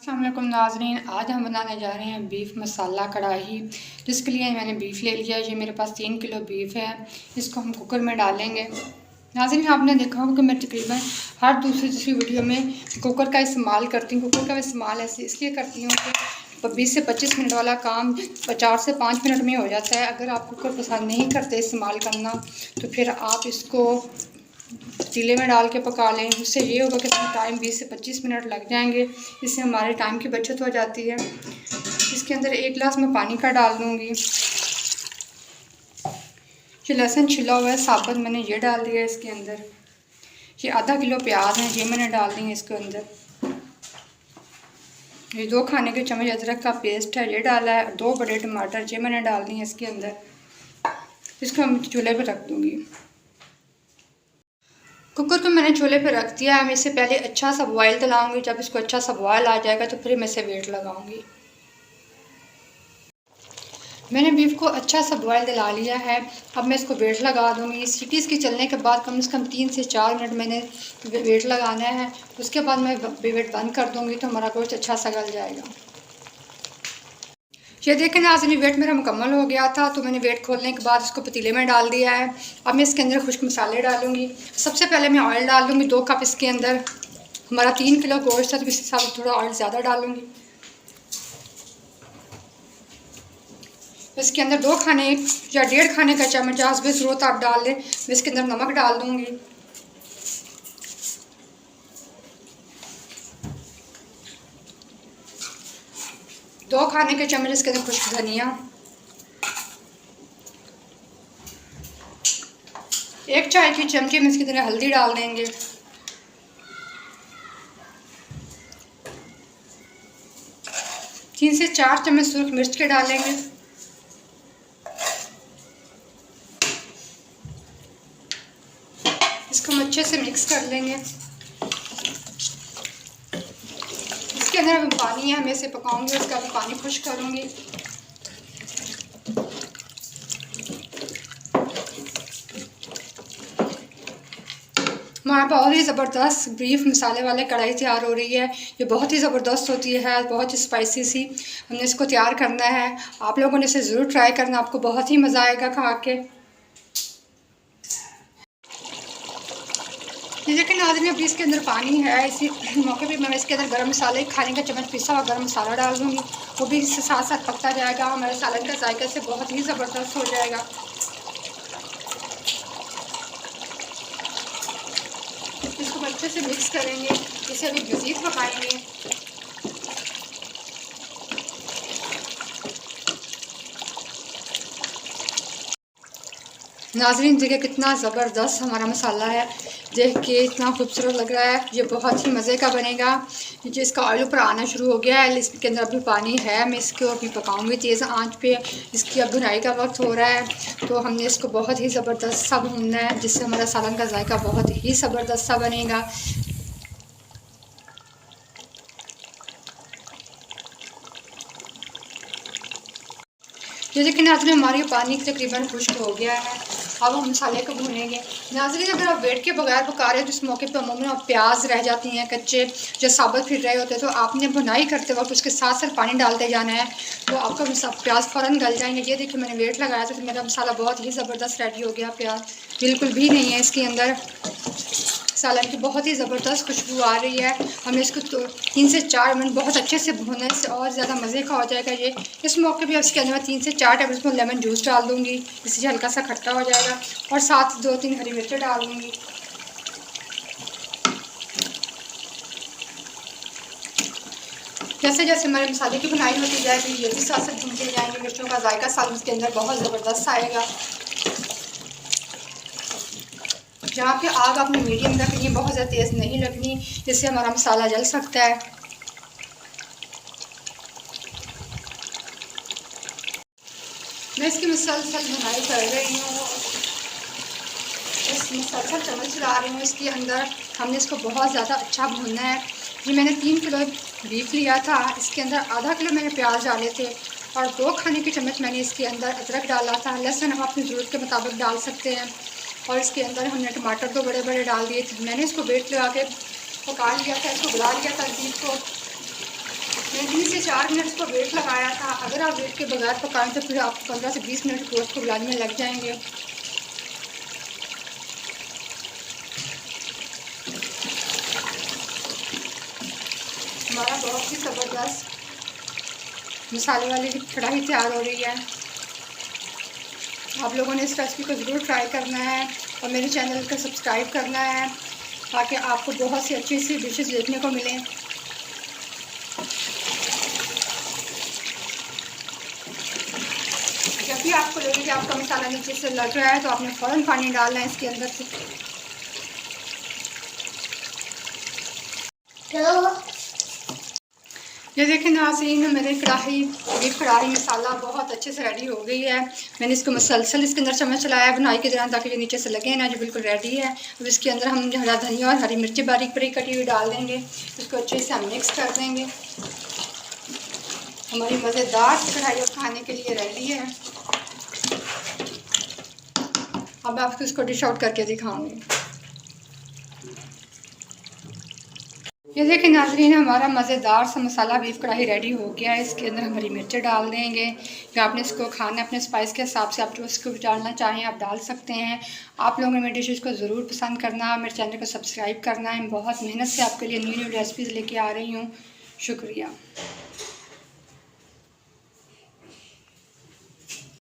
अस्सलाम वालेकुम नाज़रीन, आज हम बनाने जा रहे हैं बीफ मसाला कढ़ाई। जिसके लिए मैंने बीफ ले लिया। ये मेरे पास 3 किलो बीफ है। इसको हम कुकर में डालेंगे। नाज़रीन, आपने देखा होगा कि मैं तकरीबन हर दूसरी तीसरी वीडियो में कुकर का इस्तेमाल करती हूँ। कुकर का इस्तेमाल ऐसे इसलिए करती हूँ कि 20 से 25 मिनट वाला काम 4 से 5 मिनट में हो जाता है। अगर आप कुकर पसंद नहीं करते इस्तेमाल करना तो फिर आप इसको पतीले में डाल के पका लें। उससे ये होगा कि टाइम 20 से 25 मिनट लग जाएंगे। इससे हमारे टाइम की बचत हो जाती है। इसके अंदर 1 गिलास मैं पानी का डाल दूँगी। ये लहसुन छिला हुआ है साबुत, मैंने ये डाल दिया इसके अंदर। ये आधा किलो प्याज है, ये मैंने डाल दी है इसके अंदर। ये 2 खाने के चम्मच अदरक का पेस्ट है, ये डाला है। 2 बड़े टमाटर ये मैंने डाल दी है इसके अंदर। इसको हम चूल्हे पर रख दूँगी। कुकर को मैंने चूल्हे पे रख दिया है। मैं इससे पहले अच्छा सा बॉयल दिलाऊंगी। जब इसको अच्छा सा बॉयल आ जाएगा तो फिर मैं इसे वेट लगाऊंगी। मैंने बीफ को अच्छा सा बॉयल दिला लिया है। अब मैं इसको वेट लगा दूंगी। सीटीज के चलने के बाद कम से कम 3 से 4 मिनट मैंने वेट लगाना है। उसके बाद मैं वेट बंद कर दूंगी तो हमारा गोश्त अच्छा सा गल जाएगा। ये देखें नाज़रीन, वेट मेरा मुकम्मल हो गया था तो मैंने वेट खोलने के बाद इसको पतीले में डाल दिया है। अब मैं इसके अंदर खुश्क मसाले डालूंगी। सबसे पहले मैं ऑयल डाल दूँगी 2 कप इसके अंदर। हमारा 3 किलो गोश्त है तो इस हिसाब से थोड़ा ऑयल ज़्यादा डालूँगी। इसके अंदर 2 खाने या 1.5 खाने का चम्मच भी ज़रूरत आप डाल लें। मैं इसके अंदर नमक डाल दूँगी। दो खाने के चम्मच इसके अंदर खुश्क धनिया, 1 चाय की चमची में इसके अंदर हल्दी डाल देंगे। तीन से 4 चम्मच सुर्ख मिर्च के डालेंगे। इसको हम अच्छे से मिक्स कर लेंगे। इसके अंदर अभी पानी है, मैं इसे पकाऊंगी। उसका अभी पानी खुश करूंगी। हमारा बहुत ही ज़बरदस्त बीफ मसाले वाले कढ़ाई तैयार हो रही है। ये बहुत ही ज़बरदस्त होती है, बहुत ही स्पाइसी सी। हमने इसको तैयार करना है। आप लोगों ने इसे ज़रूर ट्राई करना, आपको बहुत ही मज़ा आएगा खा के। जैसे कि नाज़रीन अभी इसके अंदर पानी है। इसी मौके पे मैं इसके अंदर गरम मसाले, खाने का चम्मच पिसा हुआ गरम मसाला डाल दूँगी। वो भी इससे साथ साथ पकता जाएगा। हमारे सालन का जायका से बहुत ही ज़बरदस्त हो जाएगा। इसको अच्छे से मिक्स करेंगे। इसे अभी मज़ीद पकाएंगे। नाज़रीन देखिए कितना ज़बरदस्त हमारा मसाला है। देख के इतना खूबसूरत लग रहा है। ये बहुत ही मज़े का बनेगा। जो इसका ऑयल ऊपर आना शुरू हो गया है, इसके अंदर अभी पानी है। मैं इसको अभी पकाऊंगी तेज़ आंच पे। इसकी अब भुनाई का वक्त हो रहा है तो हमने इसको बहुत ही ज़बरदस्त सा भूनना है, जिससे हमारा सालन का जायका बहुत ही ज़बरदस्त सा बनेगा। जैसे कि नाज़रीन हमारी पानी तकरीबन खुश्क हो गया है। अब हम मसाले को भूनेंगे। नाज़रीन अगर आप वेट के बगैर पका रहे हो तो इस मौके पर अमूमन प्याज रह जाती हैं कच्चे, जो साबुत फिर रहे होते हैं, तो आपने भुनाई करते वक्त उसके साथ साथ पानी डालते जाना है तो आपका प्याज फ़ौरन गल जाएंगे। ये देखिए मैंने वेट लगाया था तो मेरा मसाला बहुत ही ज़बरदस्त रेडी हो गया। प्याज बिल्कुल भी नहीं है इसके अंदर। सालन की बहुत ही ज़बरदस्त खुशबू आ रही है। हमने इसको 3 से 4 मिनट बहुत अच्छे से भूना है। इससे और ज़्यादा मज़े का हो जाएगा ये। इस मौके पे इसके अंदर मैं 3 से 4 टेबल स्पून लेमन जूस डाल दूँगी, इससे हल्का सा खट्टा हो जाएगा। और साथ 2-3 हरी मिर्चें डाल दूँगी। जैसे जैसे हमारे मसाले की बुनाई होती जाएगी ये भी साथ साथ भूनते जाएंगे। मिर्चों का जायका सालन के अंदर बहुत ज़बरदस्त आएगा। जहाँ पे आग आपने मीडियम रखनी है, बहुत ज़्यादा तेज़ नहीं रखनी, जिससे हमारा मसाला जल सकता है। मैं इसकी मुसलसल बुनाई कर रही हूँ। इस मुसलसल चम्मच चला रही हूँ इसके अंदर। हमने इसको बहुत ज़्यादा अच्छा भूनना है। ये मैंने 3 किलो बीफ लिया था। इसके अंदर आधा किलो मैंने प्याज डाले थे और 2 खाने के चम्मच मैंने इसके अंदर अदरक डाला था। लहसुन आप अपनी ज़रूरत के मुताबिक डाल सकते हैं। और इसके अंदर हमने टमाटर 2 बड़े बड़े डाल दिए थे। मैंने इसको वेट लगा के पका लिया था, इसको गला लिया था बीफ को। मैंने 3 से 4 मिनट को वेट लगाया था। अगर आप वेट के बगैर पकाएं तो फिर आप 15 से 20 मिनट गोश्त को गलाने में लग जाएंगे। हमारा बहुत ही ज़बरदस्त मसाले वाली कढ़ाई तैयार हो रही है। आप लोगों ने इस रेसिपी को ज़रूर ट्राई करना है और मेरे चैनल को सब्सक्राइब करना है ताकि आपको बहुत सी अच्छी सी डिशेस देखने को मिलें। जब भी आपको लगे कि आपका मसाला नीचे से लग रहा है तो आपने फ़ौरन पानी डालना है इसके अंदर से। ये देखें नाज़रीन, मेरे बीफ कढ़ाई मसाला बहुत अच्छे से रेडी हो गई है। मैंने इसको मसलसल इसके अंदर चम्मच चलाया बुनाई के दौरान ताकि जो नीचे से लगे ना, जो बिल्कुल रेडी है। अब इसके अंदर हम हरा धनिया और हरी मिर्ची बारीक बारीक कटी हुई डाल देंगे। इसको अच्छे से हम मिक्स कर देंगे। हमारी मज़ेदार कढ़ाई खाने के लिए रेडी है। अब आपको इसको डिश आउट करके दिखाऊंगी। ये देखिए नाज़रीन, हमारा मज़ेदार सा मसाला बीफ कढ़ाई रेडी हो गया है। इसके अंदर हम हरी मिर्चें डाल देंगे। या आपने इसको खाना अपने स्पाइस के हिसाब से आप जो इसको डालना चाहें आप डाल सकते हैं। आप लोगों ने मेरी डिशेज़ को ज़रूर पसंद करना, मेरे चैनल को सब्सक्राइब करना है। बहुत मेहनत से आपके लिए न्यू न्यू रेसिपीज़ लेके आ रही हूँ। शुक्रिया।